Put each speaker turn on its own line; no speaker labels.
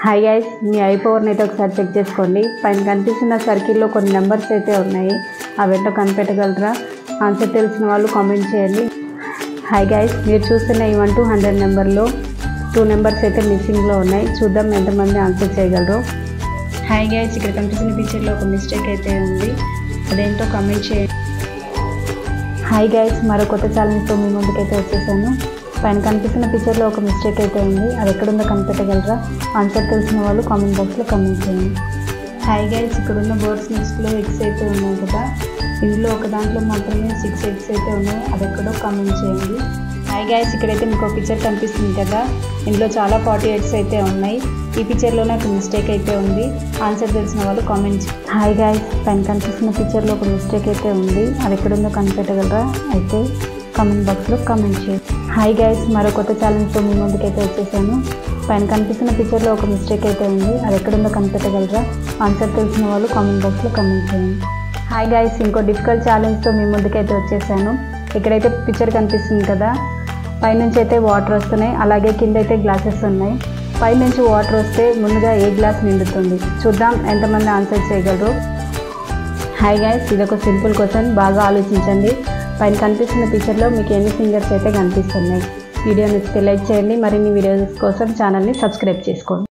Hi guys, మీ ఐపవర్ని అయితే ఒకసారి check చేసుకోండి. పైన కనిపిస్తున్న సర్కిల్లో కొన్ని నెంబర్స్ అయితే ఉన్నాయి. అవేంటో కనిపెట్టగలరా? ఆన్సర్ తెలిసిన వాళ్ళు కామెంట్ చేయండి. హాయ్ గైస్, మీరు చూస్తున్న ఈ 1 to 100 నెంబర్లో 2 నెంబర్స్ అయితే మిస్సింగ్లో ఉన్నాయి. చూద్దాం ఎంతమంది ఆన్సర్ చేయగలరు. హాయ్ గైస్, ఇక్కడ కనిపిస్తున్న పిక్చర్లో ఒక మిస్టేక్ అయితే ఉంది. అదేంటో కామెంట్ చేయండి. హాయ్ గైస్, మరో కొత్త ఛాలెంజ్తో మీ ముందుకైతే వచ్చేసాను. పైన కనిపిస్తున్న పిక్చర్లో ఒక మిస్టేక్ అయితే ఉంది. అది ఎక్కడుందో కనిపెట్టగలరా? ఆన్సర్ తెలిసిన వాళ్ళు కామెంట్ బాక్స్లో కామెంట్ చేయండి. హాయ్ గైస్, ఇక్కడున్న బర్డ్స్ నెక్స్ట్లో ఎగ్స్ అయితే ఉన్నాయి కదా, ఇందులో ఒక దాంట్లో మాత్రమే 6 ఎగ్స్ అయితే ఉన్నాయి. అది ఎక్కడో కామెంట్ చేయండి. హాయ్ గైస్, ఇక్కడైతే మీకు ఒక పిక్చర్ కనిపిస్తుంది కదా, ఇందులో చాలా 40 ఎగ్స్ అయితే ఉన్నాయి. ఈ పిక్చర్లోనే ఒక మిస్టేక్ అయితే ఉంది. ఆన్సర్ తెలిసిన వాళ్ళు కామెంట్ చేయండి. హాయ్ గైస్, పైన కనిపిస్తున్న పిక్చర్లో ఒక మిస్టేక్ అయితే ఉంది. అది ఎక్కడుందో కనిపెట్టగలరా? అయితే కామెంట్ బాక్స్లో కామెంట్ చేయండి. హాయ్ గైస్, మరో కొత్త ఛాలెంజ్తో మీ ముందుకైతే వచ్చేసాను. పైన కనిపిస్తున్న పిక్చర్లో ఒక మిస్టేక్ అయితే ఉంది. అది ఎక్కడుందో కనిపెట్టగలరా? ఆన్సర్ తెలిసిన వాళ్ళు కామెంట్ బాక్స్లో కామెంట్ చేయండి. హాయ్ గైస్, ఇంకో డిఫికల్ట్ ఛాలెంజ్తో మీ ముందుకైతే వచ్చేసాను. ఇక్కడైతే పిక్చర్ కనిపిస్తుంది కదా, పైనుంచి అయితే వాటర్ వస్తున్నాయి, అలాగే కింద అయితే గ్లాసెస్ ఉన్నాయి. పైనుంచి వాటర్ వస్తే ముందుగా ఏ గ్లాస్ నిండుతుంది? చూద్దాం ఎంతమంది ఆన్సర్ చేయగలరు. హాయ్ గైస్, ఇది ఒక సింపుల్ క్వశ్చన్, బాగా ఆలోచించండి. పైన కనిపిస్తున్న పిక్చర్లో మీకు ఎన్ని ఫింగర్స్ అయితే కనిపిస్తున్నాయి? వీడియో నచ్చితే లైక్ చేయండి. మరిన్ని వీడియోస్ కోసం ఛానల్ని సబ్స్క్రైబ్ చేసుకోండి.